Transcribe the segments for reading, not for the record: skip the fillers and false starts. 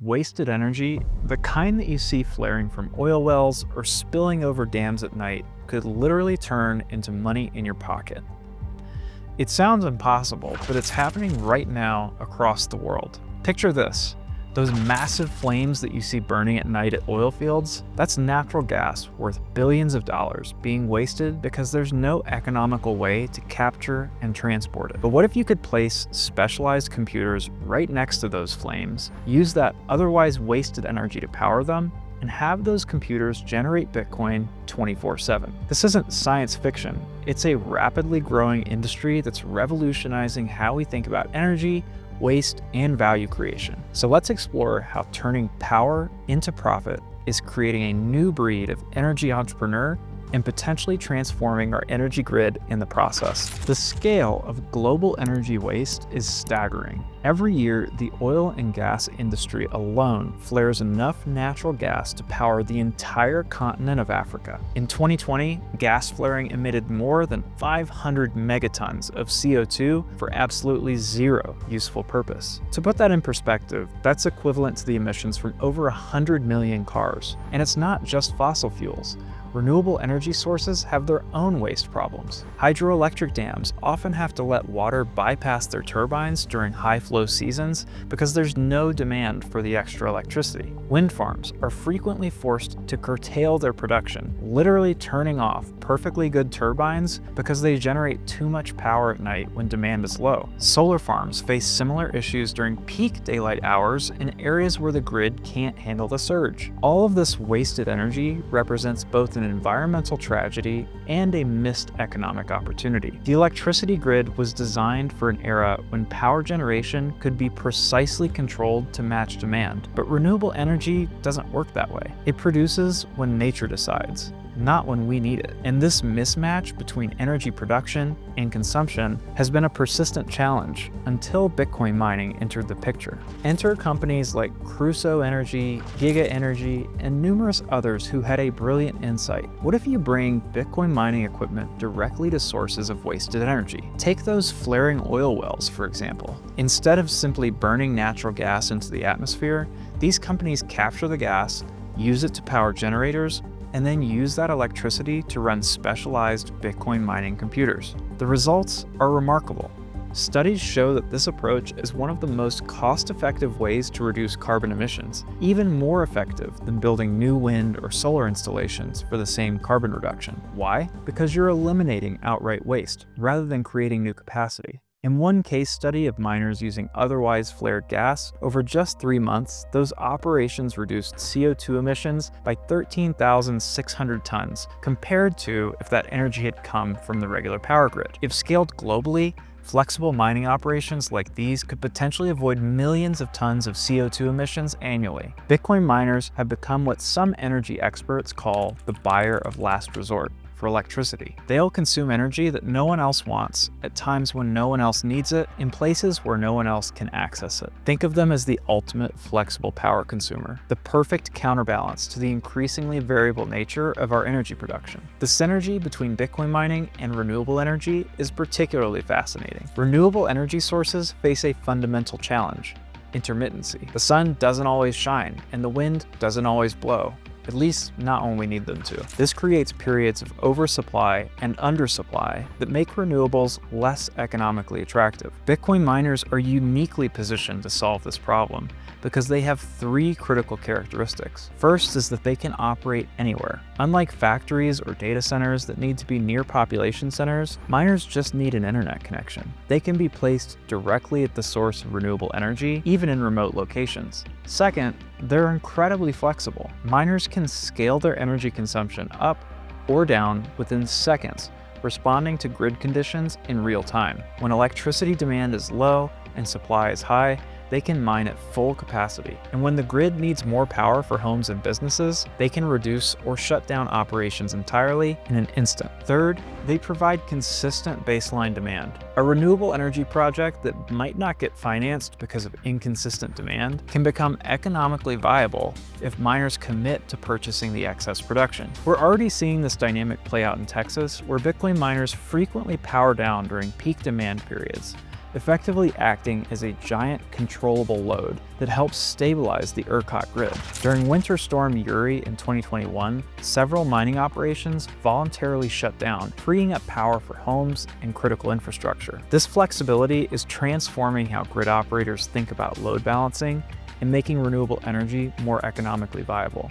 wasted energy, the kind that you see flaring from oil wells or spilling over dams at night, could literally turn into money in your pocket. It sounds impossible, but it's happening right now across the world. Picture this. Those massive flames that you see burning at night at oil fields, that's natural gas worth billions of dollars being wasted because there's no economical way to capture and transport it. But what if you could place specialized computers right next to those flames, use that otherwise wasted energy to power them, and have those computers generate Bitcoin 24/7. This isn't science fiction. It's a rapidly growing industry that's revolutionizing how we think about energy, waste, and value creation. So let's explore how turning power into profit is creating a new breed of energy entrepreneur and potentially transforming our energy grid in the process. The scale of global energy waste is staggering. Every year, the oil and gas industry alone flares enough natural gas to power the entire continent of Africa. In 2020, gas flaring emitted more than 500 megatons of CO2 for absolutely zero useful purpose. To put that in perspective, that's equivalent to the emissions from over 100 million cars. And it's not just fossil fuels. Renewable energy sources have their own waste problems. Hydroelectric dams often have to let water bypass their turbines during high flow seasons because there's no demand for the extra electricity. Wind farms are frequently forced to curtail their production, literally turning off perfectly good turbines because they generate too much power at night when demand is low. Solar farms face similar issues during peak daylight hours in areas where the grid can't handle the surge. All of this wasted energy represents both an environmental tragedy and a missed economic opportunity. The electricity grid was designed for an era when power generation could be precisely controlled to match demand, but renewable energy doesn't work that way. It produces when nature decides, not when we need it. And this mismatch between energy production and consumption has been a persistent challenge until Bitcoin mining entered the picture. Enter companies like Crusoe Energy, Giga Energy, and numerous others who had a brilliant insight. What if you bring Bitcoin mining equipment directly to sources of wasted energy? Take those flaring oil wells, for example. Instead of simply burning natural gas into the atmosphere, these companies capture the gas, use it to power generators, and then use that electricity to run specialized Bitcoin mining computers. The results are remarkable. Studies show that this approach is one of the most cost-effective ways to reduce carbon emissions, even more effective than building new wind or solar installations for the same carbon reduction. Why? Because you're eliminating outright waste, rather than creating new capacity. In one case study of miners using otherwise flared gas, over just 3 months, those operations reduced CO2 emissions by 13,600 tons, compared to if that energy had come from the regular power grid. If scaled globally, flexible mining operations like these could potentially avoid millions of tons of CO2 emissions annually. Bitcoin miners have become what some energy experts call the buyer of last resort for electricity. They'll consume energy that no one else wants, at times when no one else needs it, in places where no one else can access it. Think of them as the ultimate flexible power consumer, the perfect counterbalance to the increasingly variable nature of our energy production. The synergy between Bitcoin mining and renewable energy is particularly fascinating. Renewable energy sources face a fundamental challenge: intermittency. The sun doesn't always shine, and the wind doesn't always blow. At least not when we need them to. This creates periods of oversupply and undersupply that make renewables less economically attractive. Bitcoin miners are uniquely positioned to solve this problem because they have 3 critical characteristics. First is that they can operate anywhere. Unlike factories or data centers that need to be near population centers, miners just need an internet connection. They can be placed directly at the source of renewable energy, even in remote locations. Second, they're incredibly flexible. Miners can scale their energy consumption up or down within seconds, responding to grid conditions in real time. When electricity demand is low and supply is high, they can mine at full capacity. And when the grid needs more power for homes and businesses, they can reduce or shut down operations entirely in an instant. Third, they provide consistent baseline demand. A renewable energy project that might not get financed because of inconsistent demand can become economically viable if miners commit to purchasing the excess production. We're already seeing this dynamic play out in Texas, where Bitcoin miners frequently power down during peak demand periods. effectively acting as a giant controllable load that helps stabilize the ERCOT grid. During Winter Storm Uri in 2021, several mining operations voluntarily shut down, freeing up power for homes and critical infrastructure. This flexibility is transforming how grid operators think about load balancing and making renewable energy more economically viable.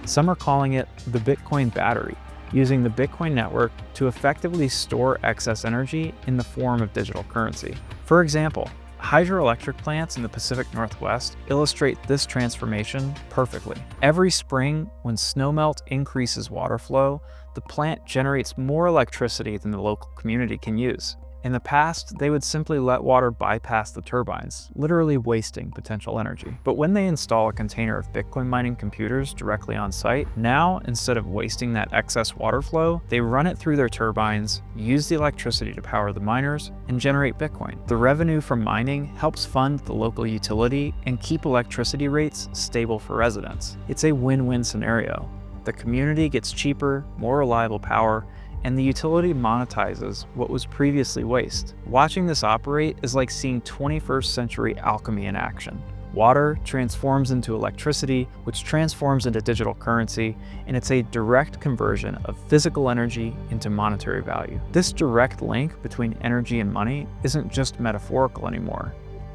Some are calling it the Bitcoin battery, using the Bitcoin network to effectively store excess energy in the form of digital currency. For example, hydroelectric plants in the Pacific Northwest illustrate this transformation perfectly. Every spring, when snowmelt increases water flow, the plant generates more electricity than the local community can use. In the past, they would simply let water bypass the turbines, literally wasting potential energy. But when they install a container of Bitcoin mining computers directly on site, now, instead of wasting that excess water flow, they run it through their turbines, use the electricity to power the miners, and generate Bitcoin. The revenue from mining helps fund the local utility and keep electricity rates stable for residents. It's a win-win scenario. The community gets cheaper, more reliable power, and the utility monetizes what was previously waste. Watching this operate is like seeing 21st century alchemy in action. Water transforms into electricity, which transforms into digital currency, and it's a direct conversion of physical energy into monetary value. This direct link between energy and money isn't just metaphorical anymore.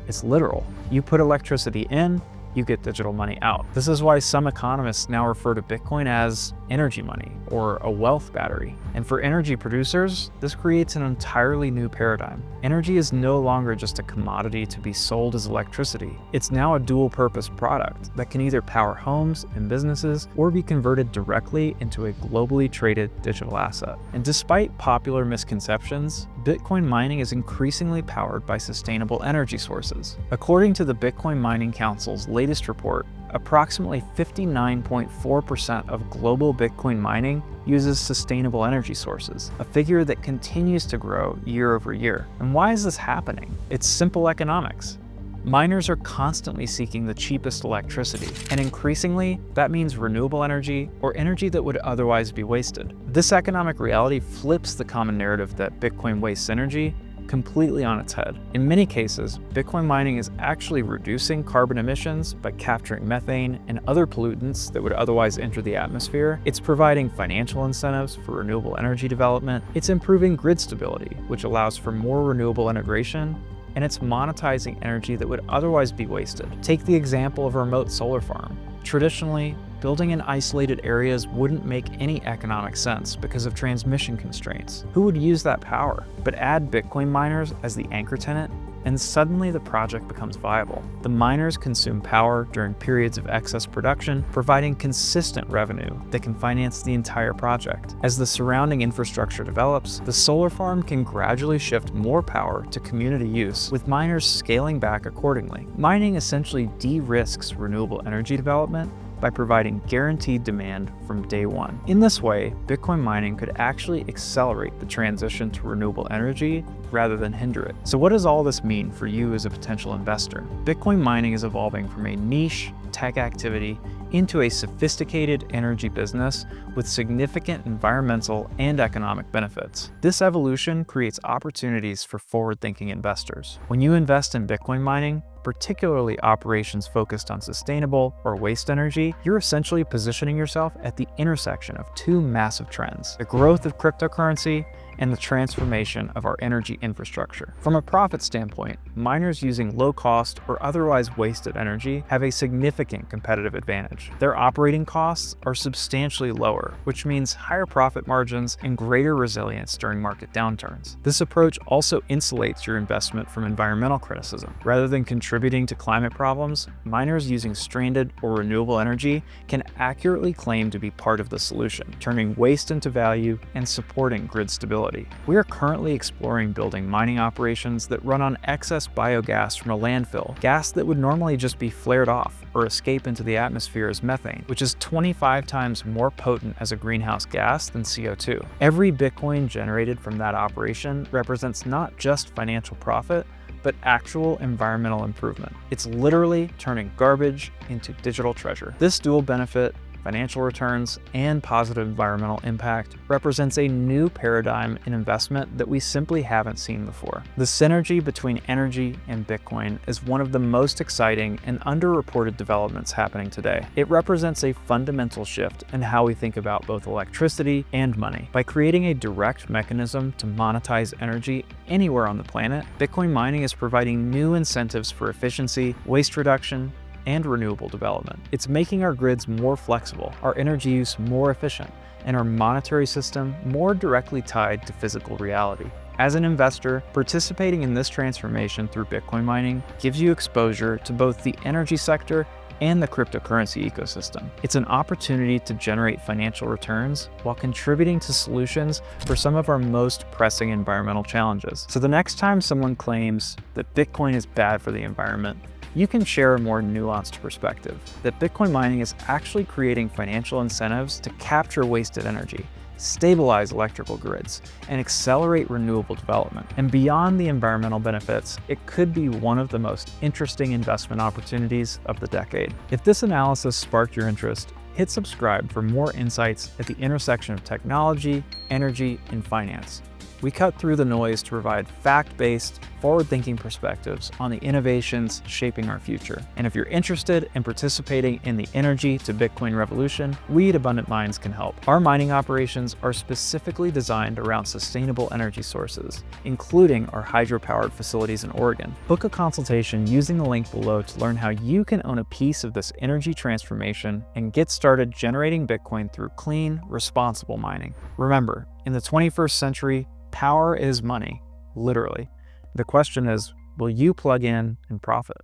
It's literal. You put electricity in, you get digital money out. This is why some economists now refer to Bitcoin as energy money or a wealth battery. And for energy producers, this creates an entirely new paradigm. Energy is no longer just a commodity to be sold as electricity. It's now a dual-purpose product that can either power homes and businesses or be converted directly into a globally traded digital asset. And despite popular misconceptions, Bitcoin mining is increasingly powered by sustainable energy sources. According to the Bitcoin Mining Council's latest report, approximately 59.4% of global Bitcoin mining uses sustainable energy sources, a figure that continues to grow year over year. And why is this happening? It's simple economics. Miners are constantly seeking the cheapest electricity, and increasingly, that means renewable energy or energy that would otherwise be wasted. This economic reality flips the common narrative that Bitcoin wastes energy completely on its head. In many cases, Bitcoin mining is actually reducing carbon emissions by capturing methane and other pollutants that would otherwise enter the atmosphere. It's providing financial incentives for renewable energy development. It's improving grid stability, which allows for more renewable integration. And it's monetizing energy that would otherwise be wasted. Take the example of a remote solar farm. Traditionally, building in isolated areas wouldn't make any economic sense because of transmission constraints. Who would use that power? But add Bitcoin miners as the anchor tenant, and suddenly the project becomes viable. The miners consume power during periods of excess production, providing consistent revenue that can finance the entire project. As the surrounding infrastructure develops, the solar farm can gradually shift more power to community use, with miners scaling back accordingly. Mining essentially de-risks renewable energy development by providing guaranteed demand from day one. In this way, Bitcoin mining could actually accelerate the transition to renewable energy rather than hinder it. So what does all this mean for you as a potential investor? Bitcoin mining is evolving from a niche tech activity into a sophisticated energy business with significant environmental and economic benefits. This evolution creates opportunities for forward-thinking investors. When you invest in Bitcoin mining, particularly operations focused on sustainable or waste energy, you're essentially positioning yourself at the intersection of two massive trends: the growth of cryptocurrency and the transformation of our energy infrastructure. From a profit standpoint, miners using low-cost or otherwise wasted energy have a significant competitive advantage. Their operating costs are substantially lower, which means higher profit margins and greater resilience during market downturns. This approach also insulates your investment from environmental criticism. Rather than contributing to climate problems, miners using stranded or renewable energy can accurately claim to be part of the solution, turning waste into value and supporting grid stability. We are currently exploring building mining operations that run on excess biogas from a landfill, gas that would normally just be flared off or escape into the atmosphere as methane, which is 25 times more potent as a greenhouse gas than CO2. Every Bitcoin generated from that operation represents not just financial profit, but actual environmental improvement. It's literally turning garbage into digital treasure. This dual benefit financial returns, and positive environmental impact represents a new paradigm in investment that we simply haven't seen before. The synergy between energy and Bitcoin is one of the most exciting and underreported developments happening today. It represents a fundamental shift in how we think about both electricity and money. By creating a direct mechanism to monetize energy anywhere on the planet, Bitcoin mining is providing new incentives for efficiency, waste reduction, and renewable development. It's making our grids more flexible, our energy use more efficient, and our monetary system more directly tied to physical reality. As an investor, participating in this transformation through Bitcoin mining gives you exposure to both the energy sector and the cryptocurrency ecosystem. It's an opportunity to generate financial returns while contributing to solutions for some of our most pressing environmental challenges. So the next time someone claims that Bitcoin is bad for the environment, you can share a more nuanced perspective that Bitcoin mining is actually creating financial incentives to capture wasted energy, stabilize electrical grids, and accelerate renewable development. And beyond the environmental benefits, it could be one of the most interesting investment opportunities of the decade. If this analysis sparked your interest, hit subscribe for more insights at the intersection of technology, energy, and finance. We cut through the noise to provide fact-based, forward-thinking perspectives on the innovations shaping our future. And if you're interested in participating in the energy to Bitcoin revolution, we at Abundant Mines can help. Our mining operations are specifically designed around sustainable energy sources, including our hydro-powered facilities in Oregon. Book a consultation using the link below to learn how you can own a piece of this energy transformation and get started generating Bitcoin through clean, responsible mining. Remember, in the 21st century, power is money, literally. The question is, will you plug in and profit?